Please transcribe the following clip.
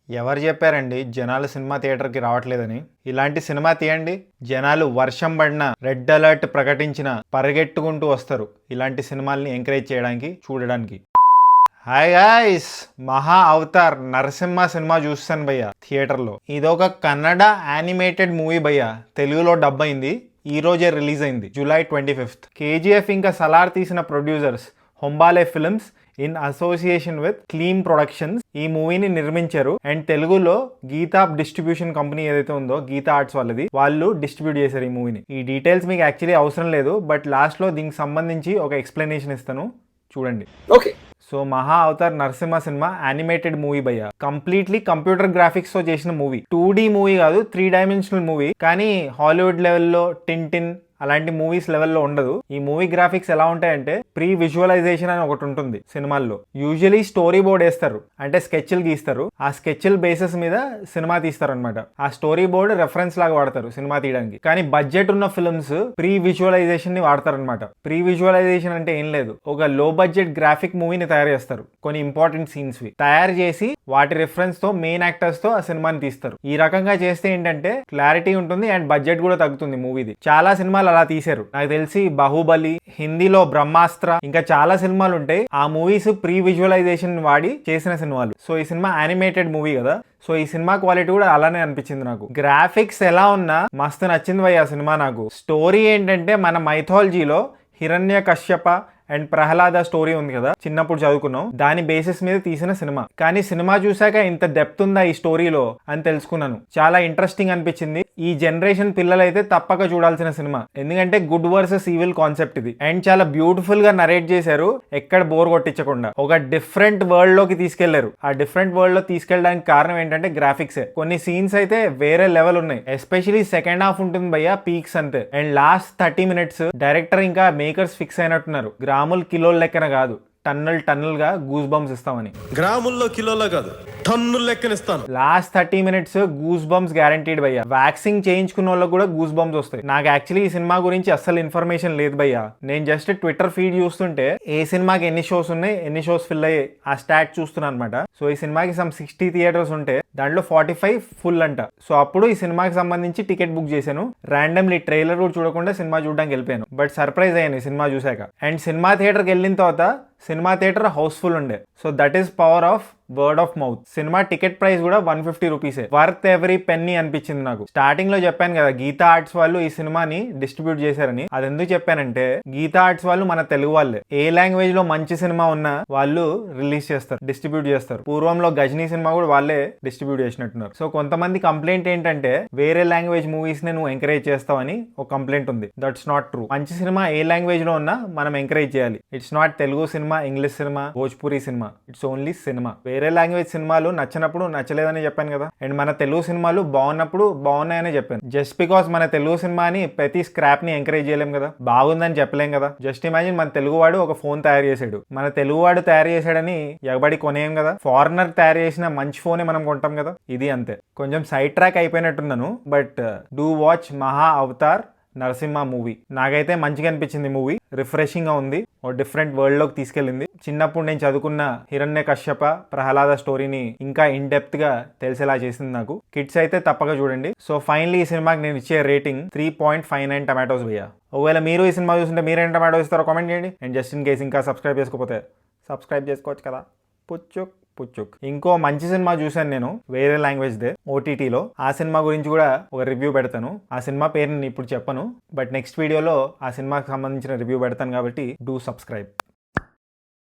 ఎవరు చెప్పారండి జనాలు సినిమా థియేటర్కి రావట్లేదని? ఇలాంటి సినిమా తీయండి, జనాలు వర్షం పడిన రెడ్ అలర్ట్ ప్రకటించిన పరిగెట్టుకుంటూ వస్తారు ఇలాంటి సినిమాల్ని ఎంకరేజ్ చేయడానికి, చూడడానికి. హాయ్ గాయ్స్, మహా అవతార్ నరసింహ సినిమా చూస్తాను భయ్య థియేటర్లో. ఇదొక కన్నడ యానిమేటెడ్ మూవీ భయ్య, తెలుగులో డబ్ అయింది. ఈ రోజే రిలీజ్ అయింది, జూలై 25th. కేజీఎఫ్ ఇంకా సలార్ తీసిన producers Hombale Films in association with Kleem Productions ఈ మూవీని నిర్మించారు. అండ్ తెలుగులో గీతా డిస్ట్రిబ్యూషన్ కంపెనీ ఏదైతే ఉందో, గీతా ఆర్ట్స్ వాళ్ళది, వాళ్ళు డిస్ట్రిబ్యూట్ చేశారు ఈ మూవీని. ఈ డీటెయిల్స్ మీకు యాక్చువల్లీ అవసరం లేదు, బట్ లాస్ట్లో దీనికి సంబంధించి ఒక ఎక్స్ప్లెనేషన్ ఇస్తాను, చూడండి. ఓకే. సో మహా Avatar Narasimha cinema animated movie భయ్య, కంప్లీట్లీ కంప్యూటర్ గ్రాఫిక్స్ తో చేసిన మూవీ. 2D మూవీ కాదు, 3 డైమెన్షనల్ మూవీ. కానీ హాలీవుడ్ లెవెల్లో టిన్ అలాంటి మూవీస్ లెవెల్లో ఉండదు. ఈ మూవీ గ్రాఫిక్స్ ఎలా ఉంటాయంటే, ప్రీ విజువలైజేషన్ అని ఒకటి ఉంటుంది సినిమాల్లో. యూజువలీ స్టోరీ బోర్డ్ వేస్తారు, అంటే స్కెచ్లు గీస్తారు. ఆ స్కెచ్ల బేసిస్ మీద సినిమా తీస్తారు అనమాట. ఆ స్టోరీ బోర్డ్ రెఫరెన్స్ లాగా వాడతారు సినిమా తీయడానికి. కానీ బడ్జెట్ ఉన్న ఫిల్మ్స్ ప్రీ విజువలైజేషన్ ని వాడతారు అనమాట. ప్రీ విజువలైజేషన్ అంటే ఏం లేదు, ఒక లో బడ్జెట్ గ్రాఫిక్ మూవీని తయారు చేస్తారు, కొన్ని ఇంపార్టెంట్ సీన్స్ వి తయారు చేసి వాటి రిఫరెన్స్ తో మెయిన్ యాక్టర్స్ తో ఆ సినిమాని తీస్తారు. ఈ రకంగా చేస్తే ఏంటంటే క్లారిటీ ఉంటుంది అండ్ బడ్జెట్ కూడా తగ్గుతుంది మూవీది. చాలా సినిమాలు అలా తీశారు. నాకు తెలిసి బాహుబలి, హిందీలో బ్రహ్మాస్త్ర, ఇంకా చాలా సినిమాలు ఉంటాయి. ఆ మూవీస్ ప్రీ విజువలైజేషన్ వాడి చేసిన సినిమాలు. సో ఈ సినిమా యానిమేటెడ్ మూవీ కదా, సో ఈ సినిమా క్వాలిటీ కూడా అలానే అనిపించింది నాకు. గ్రాఫిక్స్ ఎలా ఉన్నా మస్తు నచ్చింది భయ్య ఆ సినిమా నాకు. స్టోరీ ఏంటంటే, మన మైథాలజీలో హిరణ్య కశ్యప అండ్ ప్రహ్లాద స్టోరీ ఉంది కదా, చిన్నప్పుడు చదువుకున్నాం, దాని బేసిస్ మీద తీసిన సినిమా. కానీ సినిమా చూసాక ఇంత డెప్త్ ఉందా ఈ స్టోరీలో అని తెలుసుకున్నాను. చాలా ఇంట్రెస్టింగ్ అనిపించింది. ఈ జనరేషన్ పిల్లలైతే తప్పక చూడాల్సిన సినిమా, ఎందుకంటే గుడ్ వర్సెస్ ఈవిల్ కాన్సెప్ట్ ఇది. అండ్ చాలా బ్యూటిఫుల్ గా నరేట్ చేశారు, ఎక్కడ బోర్ కొట్టించకుండా. ఒక డిఫరెంట్ వరల్డ్ లోకి తీసుకెళ్లారు. ఆ డిఫరెంట్ వరల్డ్ లో తీసుకెళ్ళడానికి కారణం ఏంటంటే గ్రాఫిక్సే. కొన్ని సీన్స్ అయితే వేరే లెవెల్ ఉన్నాయి, ఎస్పెషలీ సెకండ్ హాఫ్ ఉంటుంది భయ్య, పీక్స్ అంతే. అండ్ లాస్ట్ 30 minutes డైరెక్టర్ ఇంకా మేకర్స్ ఫిక్స్ అయినట్టున్నారు, గ్రాములు కిలోల లెక్కన కాదు, టన్నుల్ గా గూస్ బంప్స్ ఇస్తామని. గ్రాముల్లో కిలోలో కాదు, టన్నుల లెక్కన ఇస్తాను. Last 30 minutes goose bumps guaranteed భయ్య. వ్యాక్సింగ్ చేయించుకున్న వాళ్ళకి కూడా గూస్ బంప్స్ వస్తాయి. నాకు యాక్చువల్లీ ఈ సినిమా గురించి అస్సలు ఇన్ఫర్మేషన్ లేదు భయ్య. నేను జస్ట్ ట్విట్టర్ ఫీడ్ చూస్తుంటే ఏ సినిమాకి ఎన్ని షోస్ ఉన్నాయి, ఎన్ని షోస్ ఫిల్ అయ్యాయి, ఆ స్టాట్ చూస్తున్నాను అనమాట. సో ఈ సినిమాకి 60 థియేటర్స్ ఉంటే దాంట్లో 45 ఫుల్ అంట. సో అప్పుడు ఈ సినిమాకి సంబంధించి టికెట్ బుక్ చేశాను. ర్యాండమ్లీ ట్రైలర్ కూడా చూడకుండా సినిమా చూడడానికి వెళ్ళిపోయాను. బట్ సర్ప్రైజ్ అయ్యాను ఈ సినిమా చూశాక. అండ్ సినిమా థియేటర్కి వెళ్ళిన తర్వాత సినిమా థియేటర్ హౌస్ఫుల్ ఉండే. So that is power of word of mouth. Cinema ticket price కూడా 150 రూపీసే. వర్త్ ఎవరీ పెన్నీ అనిపించింది నాకు. స్టార్టింగ్ లో చెప్పాను కదా, గీతా ఆర్ట్స్ వాళ్ళు ఈ సినిమాని డిస్ట్రిబ్యూట్ చేశారని. అది ఎందుకు చెప్పానంటే, గీతా ఆర్ట్స్ వాళ్ళు మన తెలుగు వాళ్ళే. ఏ లాంగ్వేజ్ లో మంచి సినిమా ఉన్నా వాళ్ళు రిలీజ్ చేస్తారు, డిస్ట్రిబ్యూట్ చేస్తారు. పూర్వంలో గజనీ సినిమా కూడా వాళ్ళే డిస్ట్రిబ్యూట్ చేసినట్టున్నారు. సో కొంతమంది కంప్లైంట్ ఏంటంటే, వేరే లాంగ్వేజ్ మూవీస్ ని నువ్వు ఎంకరేజ్ చేస్తావని ఒక కంప్లైంట్ ఉంది. That's not true. మంచి సినిమా ఏ లాంగ్వేజ్ లో ఉన్నా మనం ఎంకరేజ్ చేయాలి. It's not Telugu cinema, English cinema, Bhojpuri cinema, it's only cinema. వేరే లాంగ్వేజ్ సినిమాలు నచ్చినప్పుడు నచ్చలేదని చెప్పాను కదా, అండ్ మన తెలుగు సినిమాలు బాగున్నప్పుడు బాగున్నాయని చెప్పాను. జస్ట్ బికాస్ మన తెలుగు సినిమాని ప్రతి స్క్రాప్ ని ఎంకరేజ్ చేయలేం కదా, బాగుందని చెప్పలేం కదా. జస్ట్ ఇమాజిన్, మన తెలుగువాడు ఒక ఫోన్ తయారు చేశాడు, మన తెలుగువాడు తయారు చేశాడని ఎగబడి కొనేయం కదా. ఫారినర్ తయారు చేసిన మంచి ఫోనే మనం కొంటాం కదా. ఇది అంతే. కొంచెం సైడ్ ట్రాక్ అయిపోయినట్టున్నాను, but do watch Maha Avatar Narasimha movie. నాకైతే మంచిగా అనిపించింది మూవీ. రిఫ్రెషింగ్ గా ఉంది, ఓ డిఫరెంట్ వరల్డ్ లోకి తీసుకెళ్ళింది. చిన్నప్పుడు నేను చదువుకున్న హిరణ్య కశ్యప ప్రహ్లాద స్టోరీని ఇంకా ఇన్ డెప్త్ గా తెలిసేలా చేసింది నాకు. కిడ్స్ అయితే తప్పక చూడండి. సో ఫైనలీ ఈ సినిమాకి నేను ఇచ్చే రేటింగ్ 3.59 టమాటోస్ భయ్యా. ఒకవేళ మీరు ఈ సినిమా చూస్తుంటే మీరేం టమాటో ఇస్తారో కామెంట్ చేయండి. అండ్ జస్ట్ ఇన్ కేస్ ఇంకా సబ్స్క్రైబ్ చేసుకోకపోతే సబ్స్క్రైబ్ చేసుకోవచ్చు కదా. పుచ్చుక్. ఇంకో మంచి సినిమా చూశాను నేను, వేరే లాంగ్వేజ్ దే, OTTలో. ఆ సినిమా గురించి కూడా ఒక రివ్యూ పెడతాను. ఆ సినిమా పేరు నేను ఇప్పుడు చెప్పను, బట్ నెక్స్ట్ వీడియోలో ఆ సినిమాకి సంబంధించిన రివ్యూ పెడతాను కాబట్టి డూ సబ్స్క్రైబ్.